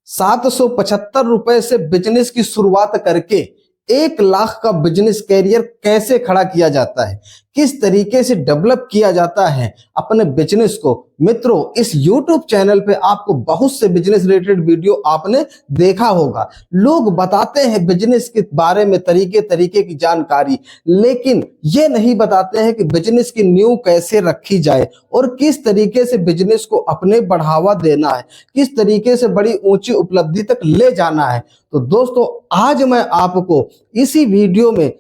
775 से बिजनेस की शुरुआत करके 1 लाख का बिजनेस कैरियर कैसे खड़ा किया जाता है, किस तरीके से डेवलप किया जाता है अपने बिजनेस को। मित्रों, इस YouTube चैनल पे आपको बहुत से बिजनेस रिलेटेड वीडियो आपने देखा होगा। लोग बताते हैं बिजनेस के बारे में तरीके तरीके की जानकारी, लेकिन ये नहीं बताते हैं कि बिजनेस की नींव कैसे रखी जाए और किस तरीके से बिजनेस को अपने बढ़ावा देना है, किस तरीके से बड़ी ऊंची उपलब्धि तक ले जाना है। तो दोस्तों, आज मैं आपको इसी वीडियो में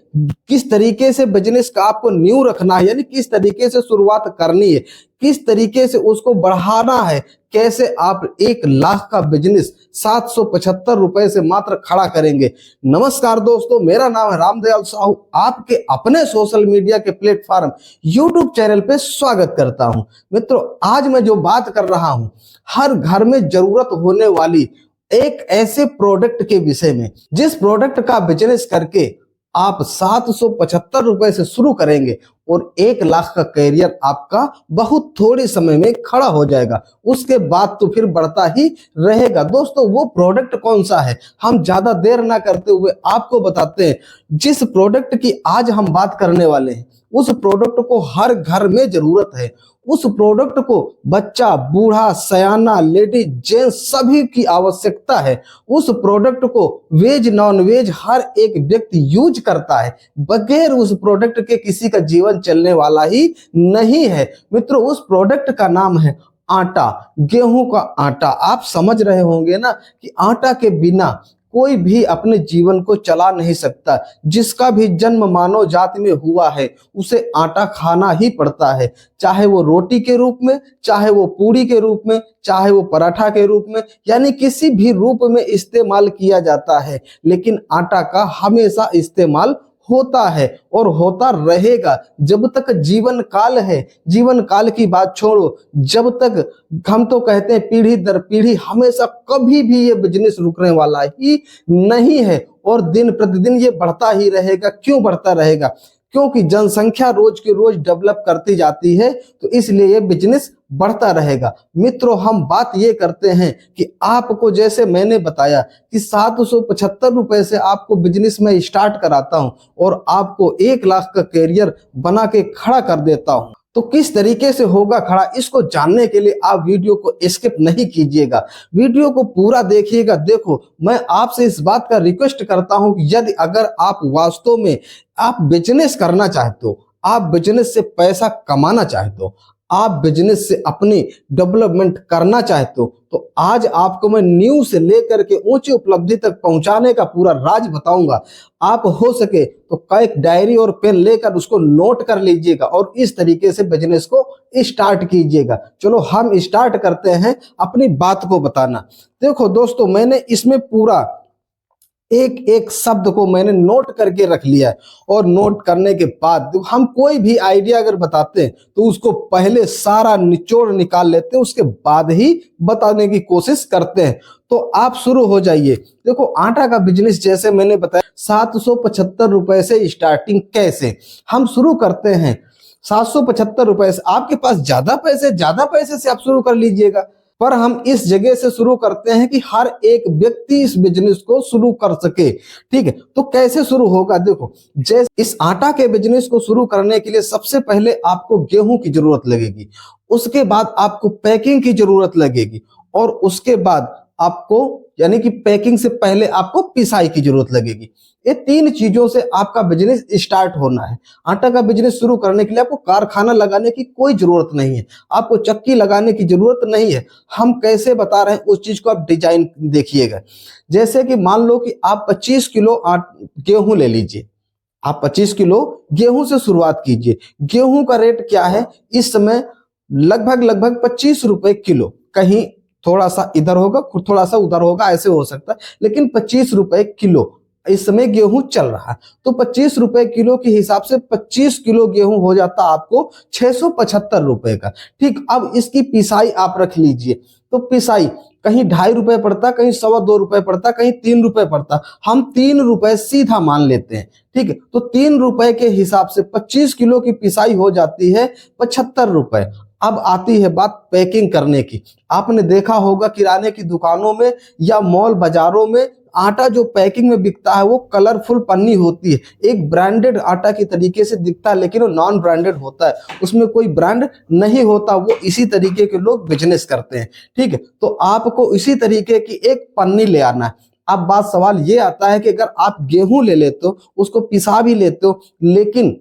किस तरीके से बिजनेस का आपको नींव रखना है, यानी किस तरीके से शुरुआत करनी है, किस तरीके से उसको बढ़ाना है, कैसे आप 1 लाख का बिजनेस 775 रुपए से मात्र खड़ा करेंगे। नमस्कार दोस्तों, मेरा नाम है रामदयाल साहू, आपके अपने सोशल मीडिया के प्लेटफॉर्म YouTube चैनल पे स्वागत करता हूं। मित्रों, आज मैं जो बात कर रहा हूं, हर घर में जरूरत होने वाली एक ऐसे प्रोडक्ट के विषय में, जिस प्रोडक्ट का बिजनेस करके आप 775 रुपए से शुरू करेंगे और 1 लाख का कैरियर आपका बहुत थोड़े समय में खड़ा हो जाएगा। उसके बाद तो फिर बढ़ता ही रहेगा। दोस्तों, वो प्रोडक्ट कौन सा है, हम ज्यादा देर ना करते हुए आपको बताते हैं। जिस प्रोडक्ट की आज हम बात करने वाले हैं, उस प्रोडक्ट को हर घर में जरूरत है। उस प्रोडक्ट को बच्चा, बूढ़ा, सयाना, लेडीज, जेंट्स सभी की आवश्यकता है। उस प्रोडक्ट को वेज नॉन वेज हर एक व्यक्ति यूज करता है। बगैर उस प्रोडक्ट के किसी का जीवन चलने वाला ही नहीं है। मित्रों, उस प्रोडक्ट का नाम है आटा, गेहूं का आटा। आप समझ रहे होंगे ना कि आटा के बिना कोई भी अपने जीवन को चला नहीं सकता। जिसका भी जन्म मानव जाति में हुआ है, उसे आटा खाना ही पड़ता है, चाहे वो रोटी के रूप में, चाहे वो पूड़ी के रूप में, चाहे वो पराठा के रूप में, यानी किसी भी रूप में इस्तेमाल किया जाता है। लेकिन आटा का हमेशा इस्तेमाल होता है और होता रहेगा जब तक जीवन काल है। जीवन काल की बात छोड़ो, जब तक हम तो कहते हैं पीढ़ी दर पीढ़ी, हमेशा कभी भी ये बिजनेस रुकने वाला ही नहीं है और दिन प्रतिदिन ये बढ़ता ही रहेगा। क्यों बढ़ता रहेगा? क्योंकि जनसंख्या रोज के रोज डेवलप करती जाती है, तो इसलिए ये बिजनेस बढ़ता रहेगा। मित्रों, हम बात ये करते हैं कि आपको, जैसे मैंने बताया कि 775 रुपए से आपको बिजनेस में स्टार्ट कराता हूं और आपको 1 लाख का कैरियर बना के खड़ा कर देता हूं। तो किस तरीके से होगा खड़ा, इसको जानने के लिए आप वीडियो को स्किप नहीं कीजिएगा, वीडियो को पूरा देखिएगा। देखो, मैं आपसे इस बात का रिक्वेस्ट करता हूं कि यदि अगर आप वास्तव में आप बिजनेस करना चाहते हो, आप बिजनेस से पैसा कमाना चाहते हो, आप बिजनेस से अपनी डेवलपमेंट करना चाहते हो, तो आज आपको मैं न्यू से लेकर के ऊंची उपलब्धि तक पहुंचाने का पूरा राज बताऊंगा। आप हो सके तो एक डायरी और पेन लेकर उसको नोट कर लीजिएगा और इस तरीके से बिजनेस को स्टार्ट कीजिएगा। चलो हम स्टार्ट करते हैं अपनी बात को बताना। देखो दोस्तों, मैंने इसमें पूरा एक एक शब्द को मैंने नोट करके रख लिया है और नोट करने के बाद हम कोई भी आइडिया अगर बताते हैं तो उसको पहले सारा निचोड़ निकाल लेते हैं, उसके बाद ही बताने की कोशिश करते हैं। तो आप शुरू हो जाइए। देखो, आटा का बिजनेस जैसे मैंने बताया 775 रुपए से स्टार्टिंग। कैसे हम शुरू करते हैं? 775 रुपए से। आपके पास ज्यादा पैसे से आप शुरू कर लीजिएगा, पर हम इस जगह से शुरू करते हैं कि हर एक व्यक्ति इस बिजनेस को शुरू कर सके। ठीक है, तो कैसे शुरू होगा? देखो, जैसे इस आटा के बिजनेस को शुरू करने के लिए सबसे पहले आपको गेहूं की जरूरत लगेगी, उसके बाद आपको पैकिंग की जरूरत लगेगी और उसके बाद आपको, यानी कि पैकिंग से पहले आपको पिसाई की जरूरत लगेगी। ये 3 चीजों से आपका बिजनेस स्टार्ट होना है। आटा का बिजनेस शुरू करने के लिए आपको कारखाना लगाने की कोई जरूरत नहीं है, आपको चक्की लगाने की जरूरत नहीं है। हम कैसे बता रहे हैं उस चीज को आप डिजाइन देखिएगा। जैसे कि मान लो कि आप 25 किलो गेहूं ले लीजिए, आप 25 किलो गेहूं से शुरुआत कीजिए। गेहूं का रेट क्या है इस समय? लगभग 25 रुपए किलो। कहीं थोड़ा सा इधर होगा, थोड़ा सा उधर होगा, ऐसे हो सकता है, लेकिन 25 रुपए किलो इस समय गेहूं चल रहा है। तो 25 रुपए किलो के हिसाब से 25 किलो गेहूं हो जाता आपको 675 रुपए का। ठीक, अब इसकी पिसाई आप रख लीजिए। तो पिसाई कहीं 2.5 रुपए पड़ता, कहीं 2.25 रुपए पड़ता, कहीं 3 रुपए पड़ता। हम 3 रुपए सीधा मान लेते हैं। ठीक है, तो 3 रुपए के हिसाब से 25 किलो की पिसाई हो जाती है 75 रुपए। अब आती है बात पैकिंग करने की। आपने देखा होगा किराने की दुकानों में या मॉल बाजारों में आटा जो पैकिंग में बिकता है वो कलरफुल पन्नी होती है, एक ब्रांडेड आटा की तरीके से दिखता है, लेकिन वो नॉन ब्रांडेड होता है, उसमें कोई ब्रांड नहीं होता। वो इसी तरीके के लोग बिजनेस करते हैं। ठीक है, तो आपको इसी तरीके की एक पन्नी ले आना है। अब बात सवाल ये आता है कि अगर आप गेहूं ले लेते हो, उसको पिसा भी लेते हो, लेकिन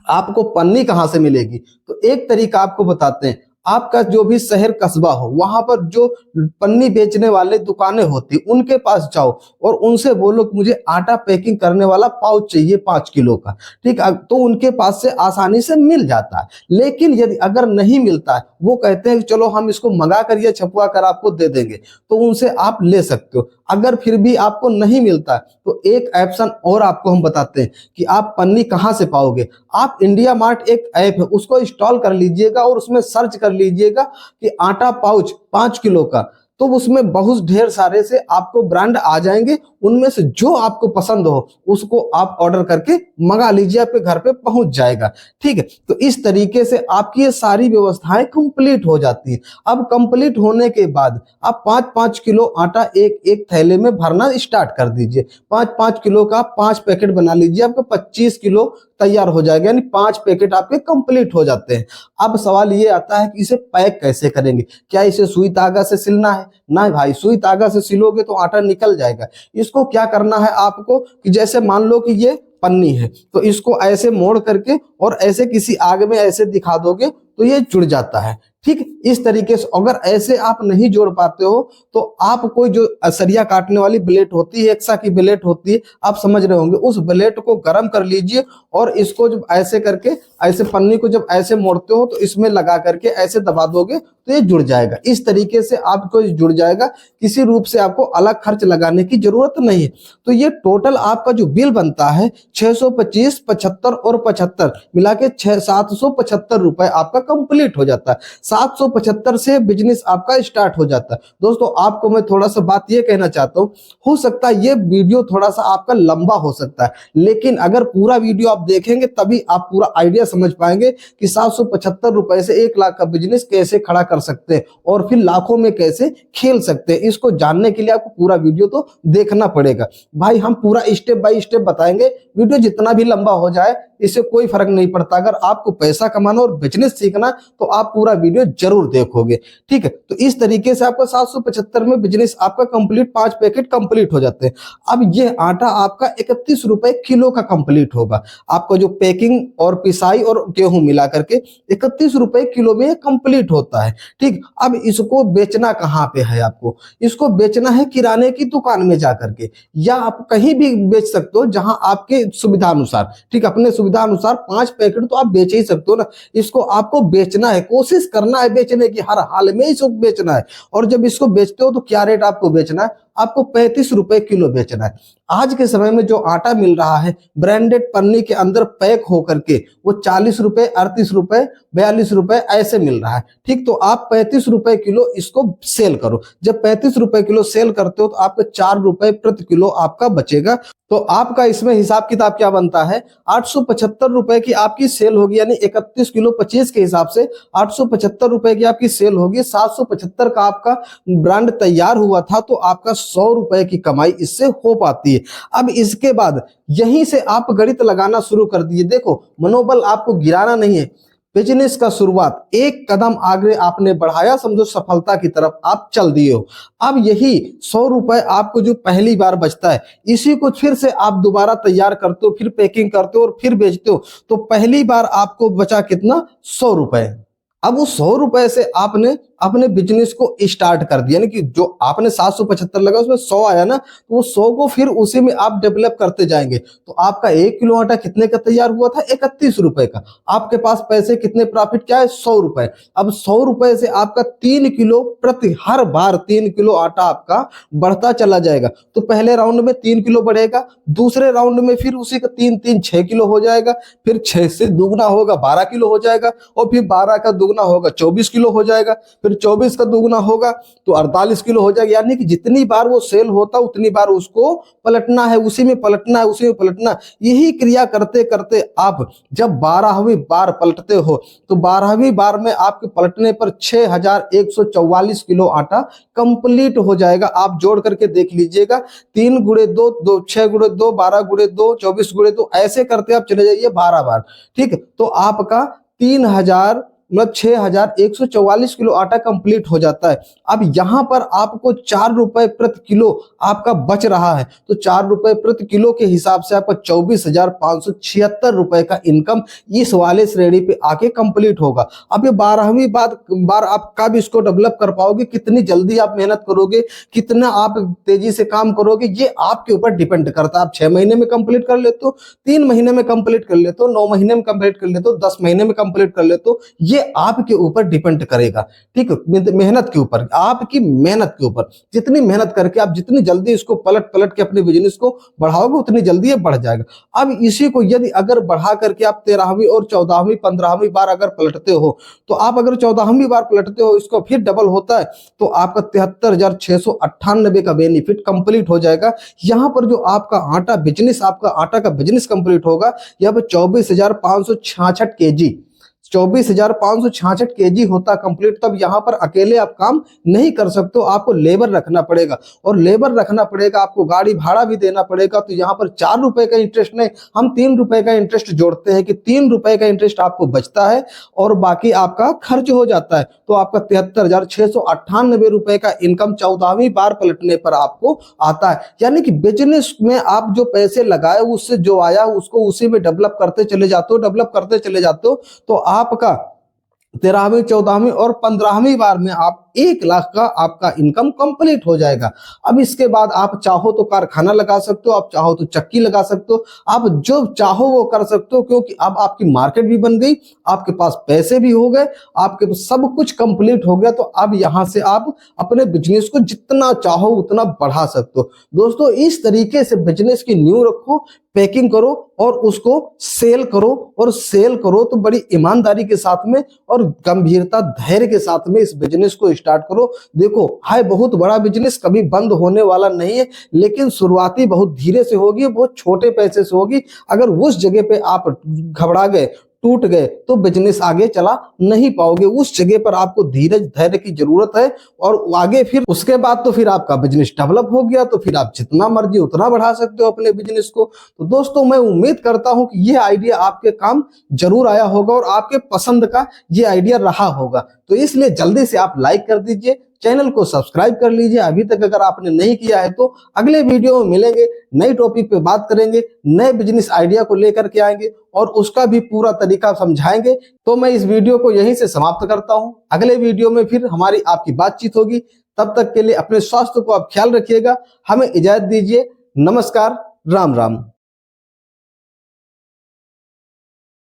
आपको पन्नी कहां से मिलेगी? तो एक तरीका आपको बताते हैं। आपका जो भी शहर कस्बा हो, वहां पर जो पन्नी बेचने वाले दुकानें होती, उनके पास जाओ और उनसे बोलो कि मुझे आटा पैकिंग करने वाला पाउच चाहिए 5 किलो का। ठीक है, तो उनके पास से आसानी से मिल जाता है। लेकिन यदि अगर नहीं मिलता है, वो कहते हैं कि चलो हम इसको मंगा कर या छपवा कर आपको दे देंगे, तो उनसे आप ले सकते हो। अगर फिर भी आपको नहीं मिलता तो एक ऑप्शन और आपको हम बताते हैं कि आप पन्नी कहां से पाओगे। आप इंडिया मार्ट एक ऐप है, उसको इंस्टॉल कर लीजिएगा और उसमें सर्च कर लीजिएगा कि आटा पाउच 5 किलो का, तो उसमें बहुत ढेर सारे से आपको ब्रांड आ जाएंगे। उनमें से जो आपको पसंद हो उसको आप ऑर्डर करके मंगा लीजिए, आपके घर पे पहुंच जाएगा। ठीक है, तो इस तरीके से आपकी ये सारी व्यवस्थाएं कंप्लीट हो जाती है। अब कंप्लीट होने के बाद आप 5-5 किलो आटा एक एक थैले में भरना स्टार्ट कर दीजिए। 5-5 किलो का 5 पैकेट बना लीजिए, आपका 25 किलो तैयार हो जाएगा, यानी 5 पैकेट आपके कंप्लीट हो जाते हैं। अब सवाल ये आता है कि इसे पैक कैसे करेंगे? क्या इसे सुई तागा से सिलना है? ना भाई, सुई तागा से सिलोगे तो आटा निकल जाएगा। इसको क्या करना है आपको कि जैसे मान लो कि ये पन्नी है, तो इसको ऐसे मोड़ करके और ऐसे किसी आग में ऐसे दिखा दोगे तो ये जुड़ जाता है। ठीक, इस तरीके से। अगर ऐसे आप नहीं जोड़ पाते हो तो आप कोई जो सरिया काटने वाली ब्लेड होती है, हेक्सा की ब्लेड होती है, आप समझ रहे होंगे, उस ब्लेड को गर्म कर लीजिए और इसको जब ऐसे करके ऐसे पन्नी को जब ऐसे मोड़ते हो तो इसमें लगा करके ऐसे दबा दोगे तो ये जुड़ जाएगा। इस तरीके से आपको जुड़ जाएगा, किसी रूप से आपको अलग खर्च लगाने की जरूरत नहीं है। तो ये टोटल आपका जो बिल बनता है 625, 75 और 75 मिला के 775 रुपए आपका कंप्लीट हो जाता है। 775 से बिजनेस आपका स्टार्ट हो जाता है। दोस्तों, आपको मैं थोड़ा सा बात ये कहना चाहता हूँ, हो सकता है ये वीडियो थोड़ा सा आपका लंबा हो सकता है, लेकिन अगर पूरा वीडियो आप देखेंगे तभी आप पूरा आइडिया समझ पाएंगे कि 775 रुपए से 1 लाख का बिजनेस कैसे खड़ा कर सकते हैं और फिर लाखों में कैसे खेल सकते हैं। इसको जानने के लिए आपको पूरा वीडियो तो देखना पड़ेगा। भाई, हम पूरा स्टेप बाय स्टेप बताएंगे, वीडियो जितना भी लंबा हो जाए इससे कोई फर्क नहीं पड़ता। अगर आपको पैसा कमाना और बिजनेस सीखना तो आप पूरा वीडियो जरूर देखोगे। ठीक है, तो इस तरीके से आपका 775 में बिजनेस आपका कंप्लीट, 5 पैकेट कंप्लीट हो जाते हैं। अब ये आटा आपका 31 रुपए किलो का कंप्लीट होगा। आपका जो पैकिंग और पिसाई और गेहूं मिला करके 31 रुपए किलो में कंप्लीट होता है। ठीक, अब इसको बेचना कहाँ पे है? आपको इसको बेचना है किराने की दुकान में जाकर के, या आप कहीं भी बेच सकते हो जहां आपके सुविधा अनुसार। ठीक, अपने सुविधा अनुसार 5 पैकेट तो आप बेच ही सकते हो ना। इसको आपको बेचना है, कोशिश करना है बेचने की, हर हाल में इसको बेचना है। और जब इसको बेचते हो तो क्या रेट आपको बेचना है? आपको 35 रुपए किलो बेचना है। आज के समय में जो आटा मिल रहा है ब्रांडेड पन्नी के अंदर पैक होकर के, वो 40 रुपए, 38 रुपए, 42 रुपए ऐसे मिल रहा है। ठीक, तो आप 35 रुपए किलो इसको सेल करो। जब 35 रुपए किलो सेल करते हो तो आपको 4 रुपए प्रति किलो आपका बचेगा। तो आपका इसमें हिसाब किताब क्या बनता है? 875 रुपए की आपकी सेल होगी, यानी 31 किलो 25 के हिसाब से 875 रुपए की आपकी सेल होगी। 775 का आपका ब्रांड तैयार हुआ था, तो आपका 100 रुपए की कमाई इससे हो पाती है। अब इसके बाद यहीं से आप गणित लगाना शुरू कर दिए। देखो, मनोबल आपको गिराना नहीं है। बिजनेस का शुरुआत एक कदम आगे आपने बढ़ाया, समझो सफलता की तरफ आप चल दिए हो। अब यही 100 रुपए आपको जो पहली बार बचता है, इसी को फिर से आप दोबारा तैयार करते हो, फिर पैकिंग करते हो और फिर बेचते हो, तो पहली बार आपको बचा कितना? 100 रुपए। अब उस 100 रुपए से आपने अपने बिजनेस को स्टार्ट कर दिया, यानी कि जो आपने 775 लगा उसमें 100 आया ना, तो वो 100 को फिर उसी में आप डेवलप करते जाएंगे। तो आपका 1 किलो आटा कितने का तैयार हुआ था? 31 रुपए का। आपके पास पैसे कितने प्रॉफिट क्या है? 100 रुपए। अब 100 रुपए से आपका 3 किलो प्रति, हर बार 3 किलो आटा आपका बढ़ता चला जाएगा। तो पहले राउंड में 3 किलो बढ़ेगा, दूसरे राउंड में फिर उसी का 3-3 6 किलो हो जाएगा, फिर 6 से दुगना होगा 12 किलो हो जाएगा, और फिर 12 का दुगना होगा 24 किलो हो जाएगा, फिर 24 का दुगुना होगा तो 48 किलो हो जाएगा। यानी कि जितनी बार वो सेल होता उतनी बार उसको पलटना है, उसी में पलटना है, उसी में पलटना है। यही क्रिया करते करते आप जब 12वीं बार पलटते हो तो 12वीं बार में आपके पलटने पर 6144 किलो आटा कंप्लीट हो जाएगा। आप जोड़ करके देख लीजिएगा, 3 गुणे 2 2, 6 गुणे 2, 12 गुणे 2, 24 गुणे 2, ऐसे करते आप चले जाइए 12 बार। ठीक है, तो आपका 3000 मतलब 6144 किलो आटा कंप्लीट हो जाता है। अब यहां पर आपको 4 रुपए प्रति किलो आपका बच रहा है, तो 4 रुपए प्रति किलो के हिसाब से आपका 24,576 रुपए का इनकम इस वाले श्रेणी पे आके कंप्लीट होगा। अब ये 12वीं बार आप कब इसको डेवलप कर पाओगे, कितनी जल्दी आप मेहनत करोगे, कितना आप तेजी से काम करोगे, ये आपके ऊपर डिपेंड करता है। आप 6 महीने में कंप्लीट कर लेते हो, 3 महीने में कंप्लीट कर लेते हो, 9 महीने में कंप्लीट कर लेते हो, 10 महीने में कंप्लीट कर लेते हो, ये आपके ऊपर डिपेंड करेगा। ठीक है, मेहनत के ऊपर, आपकी मेहनत के ऊपर। जितनी मेहनत करके आप जितनी जल्दी इसको पलट पलट के अपने बिजनेस को बढ़ाओगे उतनी जल्दी ये बढ़ जाएगा। अब इसी को यदि अगर बढ़ा करके आप 13वीं और 14वीं 15वीं बार अगर पलटते हो, तो आप अगर 14वीं बार पलटते हो, इसको फिर डबल होता है तो आपका 73,698 का बेनिफिट कंप्लीट हो जाएगा। यहां पर जो आपका आटा बिजनेस, आपका आटा का बिजनेस कंप्लीट होगा, यह 24,566 केजी 24,566 केजी होता कंप्लीट। तब यहां पर अकेले आप काम नहीं कर सकते हो, आपको लेबर रखना पड़ेगा, और लेबर रखना पड़ेगा, आपको गाड़ी भाड़ा भी देना पड़ेगा। तो यहां पर 4 रुपए का इंटरेस्ट नहीं, हम 3 रुपए का इंटरेस्ट जोड़ते हैं कि 3 रुपए का इंटरेस्ट आपको बचता है और बाकी आपका खर्च हो जाता है। तो आपका 73,698 रुपए का इनकम 14वीं बार पलटने पर आपको आता है। यानी कि बिजनेस में आप जो पैसे लगाए उससे जो आया उसको उसी में डेवलप करते चले जाते हो, डेवलप करते चले जाते हो, तो आपका 13वीं 14वीं और 15वीं बार में आप 1 लाख का आपका इनकम कंप्लीट हो जाएगा। अब इसके बाद आप चाहो तो कारखाना लगा सकते हो, आप चाहो तो चक्की लगा सकते हो, आप जो चाहो वो कर सकते हो, क्योंकि अब आपकी मार्केट भी बन गई, आपके पास पैसे भी हो गए, आपके पास सब कुछ कंप्लीट हो गया। तो अब यहां से आप अपने बिजनेस को जितना चाहो उतना बढ़ा सकते हो। दोस्तों, इस तरीके से बिजनेस की नींव रखो, पैकिंग करो और उसको सेल करो, और सेल करो तो बड़ी ईमानदारी के साथ में और गंभीरता धैर्य के साथ में इस बिजनेस को स्टार्ट करो। देखो, है बहुत बड़ा बिजनेस, कभी बंद होने वाला नहीं है, लेकिन शुरुआती बहुत धीरे से होगी, बहुत छोटे पैसे से होगी। अगर उस जगह पे आप घबरा गए, टूट गए, तो बिजनेस आगे चला नहीं पाओगे। उस जगह पर आपको धीरज धैर्य की जरूरत है, और आगे फिर उसके बाद तो फिर आपका बिजनेस डेवलप हो गया तो फिर आप जितना मर्जी उतना बढ़ा सकते हो अपने बिजनेस को। तो दोस्तों, मैं उम्मीद करता हूं कि यह आइडिया आपके काम जरूर आया होगा और आपके पसंद का ये आइडिया रहा होगा। तो इसलिए जल्दी से आप लाइक कर दीजिए, चैनल को सब्सक्राइब कर लीजिए अभी तक अगर आपने नहीं किया है तो। अगले वीडियो में मिलेंगे, नई टॉपिक पे बात करेंगे, नए बिजनेस आइडिया को लेकर के आएंगे और उसका भी पूरा तरीका समझाएंगे। तो मैं इस वीडियो को यहीं से समाप्त करता हूं, अगले वीडियो में फिर हमारी आपकी बातचीत होगी। तब तक के लिए अपने स्वास्थ्य को आप ख्याल रखिएगा, हमें इजाजत दीजिए। नमस्कार, राम राम।